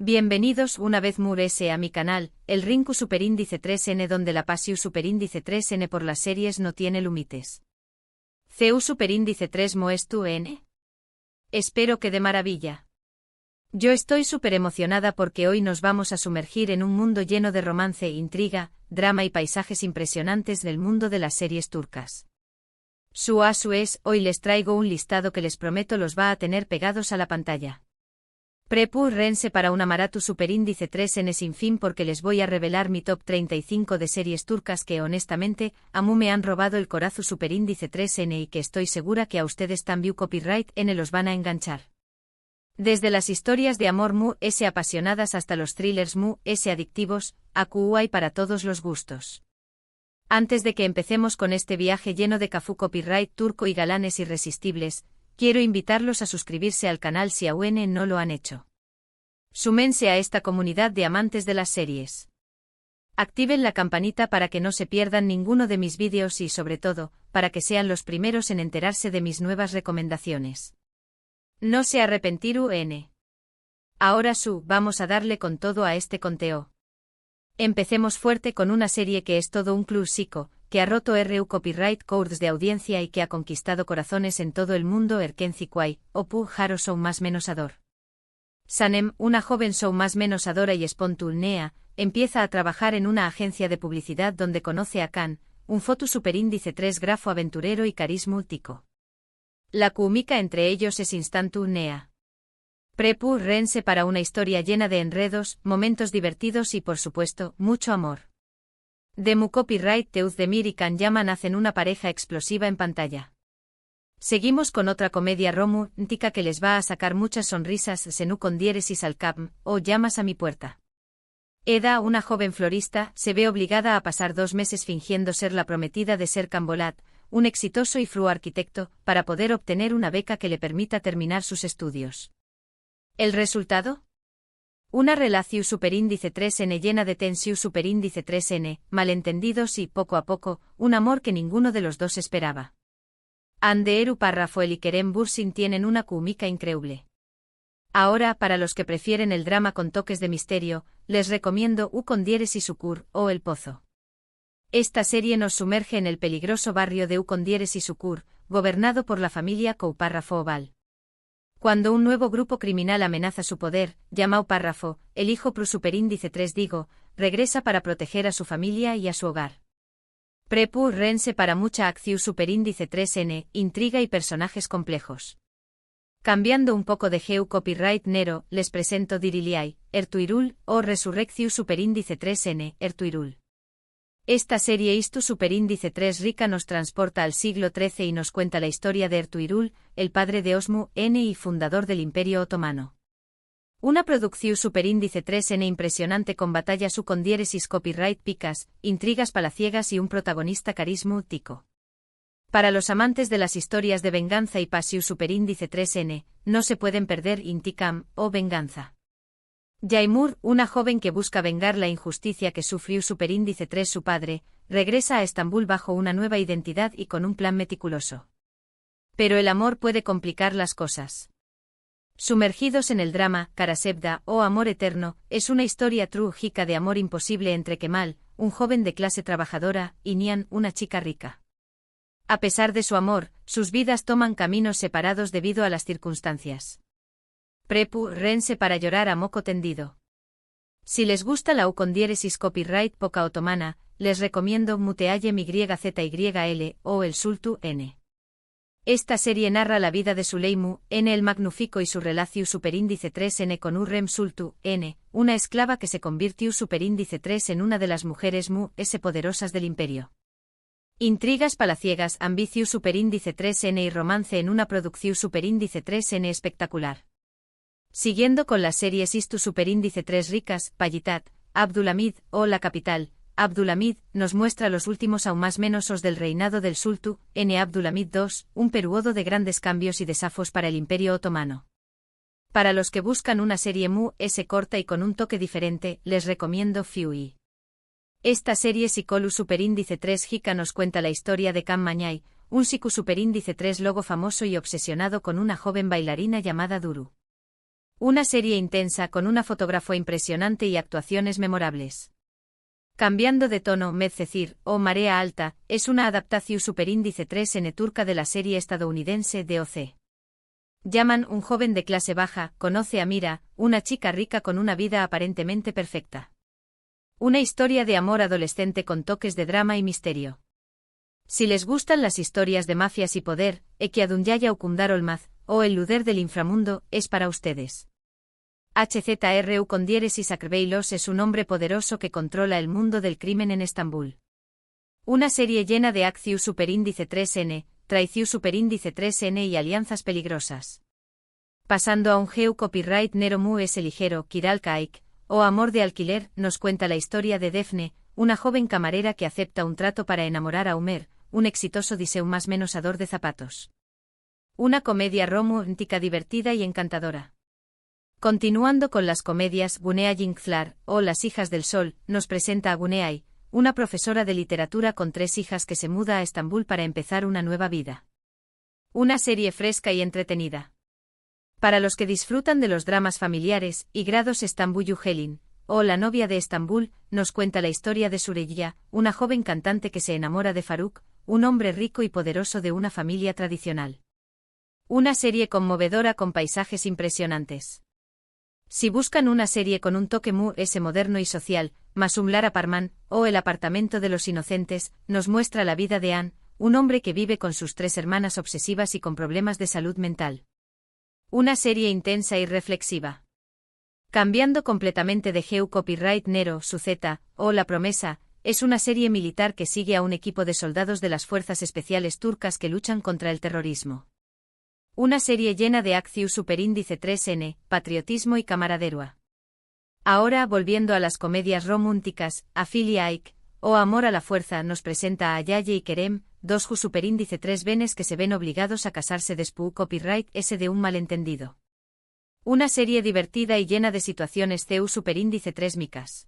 Bienvenidos una vez más a mi canal, el Rinku Superíndice 3N, donde la pasión superíndice 3N por las series no tiene límites. CU Superíndice 3 Moestu N. Espero que de maravilla. Yo estoy súper emocionada porque hoy nos vamos a sumergir en un mundo lleno de romance, intriga, drama y paisajes impresionantes del mundo de las series turcas. Hoy les traigo un listado que les prometo los va a tener pegados a la pantalla. Prepárense para una maratón superíndice 3N sin fin porque les voy a revelar mi top 35 de series turcas que honestamente, a mí me han robado el corazón superíndice 3N y que estoy segura que a ustedes también copyright N los van a enganchar. Desde las historias de amor apasionadas hasta los thrillers adictivos, hay para todos los gustos. Antes de que empecemos con este viaje lleno de cafú copyright turco y galanes irresistibles, quiero invitarlos a suscribirse al canal si aún no lo han hecho. Súmense a esta comunidad de amantes de las series. Activen la campanita para que no se pierdan ninguno de mis vídeos y sobre todo, para que sean los primeros en enterarse de mis nuevas recomendaciones. No se arrepentirán. Ahora vamos a darle con todo a este conteo. Empecemos fuerte con una serie que es todo un clásico, que ha roto copyright codes de audiencia y que ha conquistado corazones en todo el mundo. Erkenzikway, Opu Haro Show más menos ador. Sanem, una joven show más menos adora y espontánea, empieza a trabajar en una agencia de publicidad donde conoce a Khan, un foto superíndice 3 grafo aventurero y carismático. La química entre ellos es instantánea. Prepárense para una historia llena de enredos, momentos divertidos y por supuesto, mucho amor. Demu Copyright Teuzdemir y Can Yaman hacen una pareja explosiva en pantalla. Seguimos con otra comedia romántica que les va a sacar muchas sonrisas. Senu con diéresis al Capm, o llamas a mi puerta. Eda, una joven florista, se ve obligada a pasar 2 meses fingiendo ser la prometida de Serkan Bolat, un exitoso y fluo arquitecto, para poder obtener una beca que le permita terminar sus estudios. ¿El resultado? Una relación superíndice 3N llena de tensión superíndice 3N, malentendidos y, poco a poco, un amor que ninguno de los dos esperaba. Anderu Parrafoel y Kerem Bürsin tienen una química increíble. Ahora, para los que prefieren el drama con toques de misterio, les recomiendo U con diéresis Ukur, o El Pozo. Esta serie nos sumerge en el peligroso barrio de U con diéresis Ukur, gobernado por la familia Koupárrafo Oval. Cuando un nuevo grupo criminal amenaza su poder, llamado Párrafo, el hijo pro superíndice 3 regresa para proteger a su familia y a su hogar. Prepárense para mucha acción superíndice 3N, intriga y personajes complejos. Cambiando un poco de geo copyright Nero, les presento Diriliay, Ertuğrul, o Resurrección superíndice 3N, Ertuğrul. Esta serie Istu superíndice 3 rica nos transporta al siglo XIII y nos cuenta la historia de Ertuğrul, el padre de Osman N y fundador del Imperio Otomano. Una producción superíndice 3N impresionante con batallas con diéresis copyright picas, intrigas palaciegas y un protagonista carismático. Para los amantes de las historias de venganza y pasión superíndice 3N, no se pueden perder Intikam, o Venganza. Yaymur, una joven que busca vengar la injusticia que sufrió superíndice 3 su padre, regresa a Estambul bajo una nueva identidad y con un plan meticuloso. Pero el amor puede complicar las cosas. Sumergidos en el drama, Karasevda, o Amor Eterno, es una historia trágica de amor imposible entre Kemal, un joven de clase trabajadora, y Nihan, una chica rica. A pesar de su amor, sus vidas toman caminos separados debido a las circunstancias. Prepárense para llorar a moco tendido. Si les gusta la U con diéresis copyright poca otomana, les recomiendo Muteayem YZYL, o El Sultu N. Esta serie narra la vida de Süleymu N el Magnífico y su relación superíndice 3N con Hürrem Sultu N, una esclava que se convirtió superíndice 3 en una de las mujeres poderosas del imperio. Intrigas palaciegas, ambición superíndice 3N y romance en una producción superíndice 3N espectacular. Siguiendo con las series Istu superíndice 3 ricas, Payitat, Abdülhamid, o La Capital, Abdülhamid, nos muestra los últimos aún más menosos del reinado del Sultu, N. Abdülhamid II, un periodo de grandes cambios y desafíos para el Imperio Otomano. Para los que buscan una serie corta y con un toque diferente, les recomiendo Fiui. Esta serie Psicolu superíndice 3 Jica nos cuenta la historia de Can Mañay, un Siku superíndice 3 logo famoso y obsesionado con una joven bailarina llamada Duru. Una serie intensa con una fotógrafo impresionante y actuaciones memorables. Cambiando de tono, Medcezir, o Marea Alta, es una adaptación superíndice 3N turca de la serie estadounidense DOC. Yaman, un joven de clase baja, conoce a Mira, una chica rica con una vida aparentemente perfecta. Una historia de amor adolescente con toques de drama y misterio. Si les gustan las historias de mafias y poder, Ekiadunyaya Ukundar Olmaz, o El Luder del Inframundo, es para ustedes. HZRU con diéresis Akrbeylos es un hombre poderoso que controla el mundo del crimen en Estambul. Una serie llena de acción superíndice 3N, traición superíndice 3N y alianzas peligrosas. Pasando a un geu copyright Nero Mu es el ligero, Kiral Kaik, o Amor de alquiler, nos cuenta la historia de Defne, una joven camarera que acepta un trato para enamorar a Umer, un exitoso diseu más menos ador de zapatos. Una comedia romántica divertida y encantadora. Continuando con las comedias, Gunea Yingzlar, o Las hijas del sol, nos presenta a Guneay, una profesora de literatura con 3 hijas que se muda a Estambul para empezar una nueva vida. Una serie fresca y entretenida. Para los que disfrutan de los dramas familiares, Igrados Estambul Yuhelin, o La novia de Estambul, nos cuenta la historia de Süreyya, una joven cantante que se enamora de Faruk, un hombre rico y poderoso de una familia tradicional. Una serie conmovedora con paisajes impresionantes. Si buscan una serie con un toque moderno y social, Masumlar Aparman, o El apartamento de los inocentes, nos muestra la vida de Ann, un hombre que vive con sus 3 hermanas obsesivas y con problemas de salud mental. Una serie intensa y reflexiva. Cambiando completamente de geu copyright Nero, Suzeta, o La promesa, es una serie militar que sigue a un equipo de soldados de las fuerzas especiales turcas que luchan contra el terrorismo. Una serie llena de acción superíndice 3N, patriotismo y camaradería. Ahora, volviendo a las comedias románticas, Afili Aik, o Amor a la fuerza, nos presenta a Yaye y Kerem, 2 ju superíndice 3 venes que se ven obligados a casarse después copyright S de un malentendido. Una serie divertida y llena de situaciones CU superíndice 3 micas.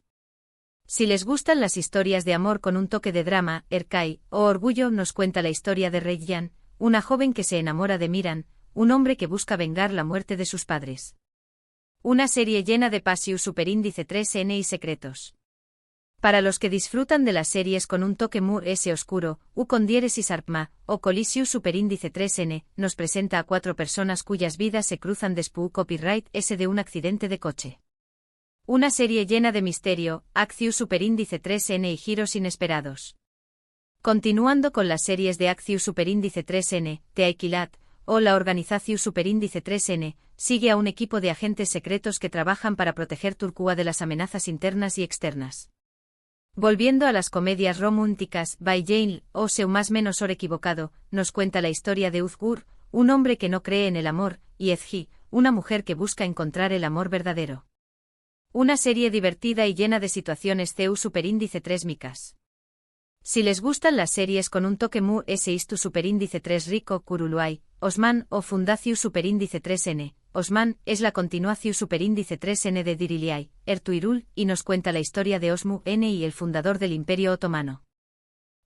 Si les gustan las historias de amor con un toque de drama, Erkay, o Orgullo, nos cuenta la historia de Reyyan, una joven que se enamora de Miran, un hombre que busca vengar la muerte de sus padres. Una serie llena de pasión superíndice 3N y secretos. Para los que disfrutan de las series con un toque S oscuro, U con diéresis Arpma, o Colisiu superíndice 3N, nos presenta a 4 personas cuyas vidas se cruzan después copyright S de un accidente de coche. Una serie llena de misterio, acción superíndice 3N y giros inesperados. Continuando con las series de acción superíndice 3N, Teaikilat, o la organización superíndice 3N, sigue a un equipo de agentes secretos que trabajan para proteger Turquía de las amenazas internas y externas. Volviendo a las comedias románticas, By Jane, o Seu más menos or equivocado, nos cuenta la historia de Uzgur, un hombre que no cree en el amor, y Ezgi, una mujer que busca encontrar el amor verdadero. Una serie divertida y llena de situaciones CU superíndice 3 micas. Si les gustan las series con un toque S istu superíndice 3 rico, Kuruluay, Osman, o Fundaciu superíndice 3N, Osman, es la continuación superíndice 3N de Diriliay, Ertuğrul, y nos cuenta la historia de Osman N y el fundador del Imperio Otomano.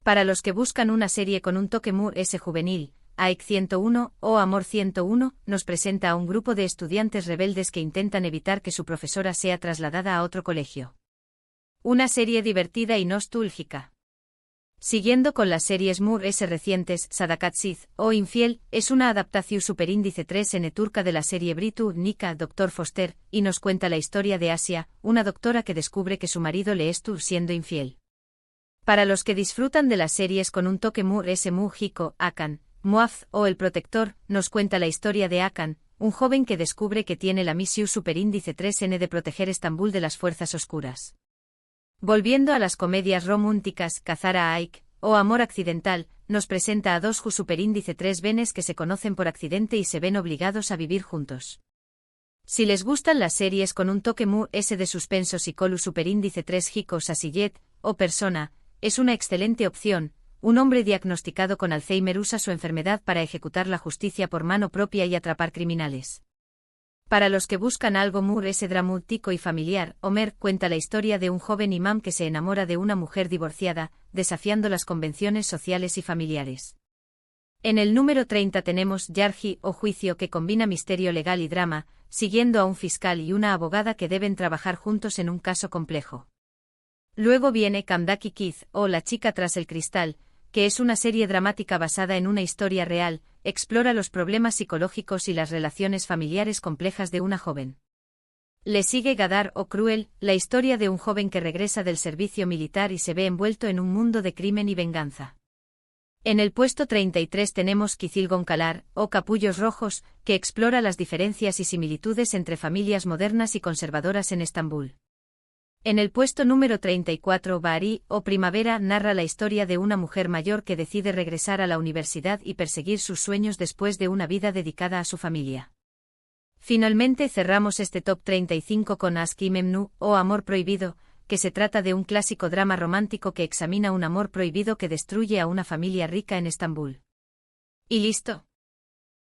Para los que buscan una serie con un toque S juvenil, AEC 101, o Amor 101, nos presenta a un grupo de estudiantes rebeldes que intentan evitar que su profesora sea trasladada a otro colegio. Una serie divertida y nostálgica. Siguiendo con las series S recientes, Sadakatsiz, o Infiel, es una adaptación superíndice 3N turca de la serie británica Dr. Foster, y nos cuenta la historia de Asia, una doctora que descubre que su marido le está siendo infiel. Para los que disfrutan de las series con un toque S Hiko, Akan, Muaf, o El Protector, nos cuenta la historia de Akan, un joven que descubre que tiene la misión superíndice 3N de proteger Estambul de las fuerzas oscuras. Volviendo a las comedias románticas, Kazara Aik, o Amor accidental, nos presenta a 2 ju superíndice 3 venes que se conocen por accidente y se ven obligados a vivir juntos. Si les gustan las series con un toque S de suspenso psicolu superíndice 3 Hiko Sasillet, o Persona, es una excelente opción. Un hombre diagnosticado con Alzheimer usa su enfermedad para ejecutar la justicia por mano propia y atrapar criminales. Para los que buscan algo S dramático y familiar, Omer cuenta la historia de un joven imán que se enamora de una mujer divorciada, desafiando las convenciones sociales y familiares. En el número 30 tenemos Yarji, o Juicio, que combina misterio legal y drama, siguiendo a un fiscal y una abogada que deben trabajar juntos en un caso complejo. Luego viene Kamdaki Kid, o La chica tras el cristal, que es una serie dramática basada en una historia real, explora los problemas psicológicos y las relaciones familiares complejas de una joven. Le sigue Gadar o Cruel, la historia de un joven que regresa del servicio militar y se ve envuelto en un mundo de crimen y venganza. En el puesto 33 tenemos Kizil Goncalar, o Capullos Rojos, que explora las diferencias y similitudes entre familias modernas y conservadoras en Estambul. En el puesto número 34 Bahari, o Primavera, narra la historia de una mujer mayor que decide regresar a la universidad y perseguir sus sueños después de una vida dedicada a su familia. Finalmente cerramos este top 35 con Aşk-ı Memnu, o Amor Prohibido, que se trata de un clásico drama romántico que examina un amor prohibido que destruye a una familia rica en Estambul. ¿Y listo?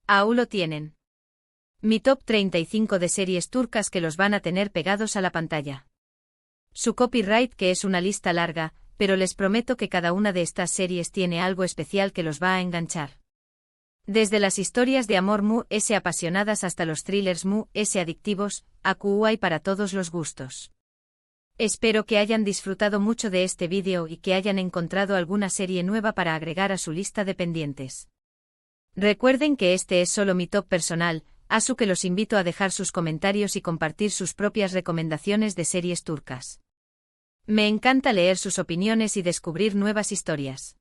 Aún lo tienen. Mi top 35 de series turcas que los van a tener pegados a la pantalla. Su copyright, que es una lista larga, pero les prometo que cada una de estas series tiene algo especial que los va a enganchar. Desde las historias de amor mu-s apasionadas hasta los thrillers mu-s adictivos, hay para todos los gustos. Espero que hayan disfrutado mucho de este vídeo y que hayan encontrado alguna serie nueva para agregar a su lista de pendientes. Recuerden que este es solo mi top personal, así que los invito a dejar sus comentarios y compartir sus propias recomendaciones de series turcas. Me encanta leer sus opiniones y descubrir nuevas historias.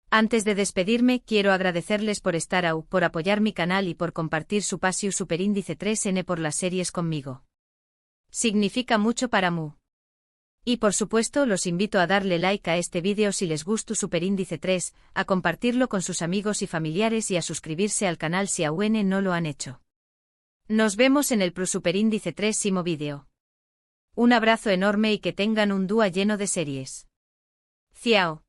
Antes de despedirme, quiero agradecerles por estar por apoyar mi canal y por compartir su pasión superíndice 3N por las series conmigo. Significa mucho para Mu. Y por supuesto los invito a darle like a este vídeo si les gustó Superíndice 3, a compartirlo con sus amigos y familiares y a suscribirse al canal si aún no lo han hecho. Nos vemos en el Superíndice 3 vídeo. Un abrazo enorme y que tengan un día lleno de series. Ciao.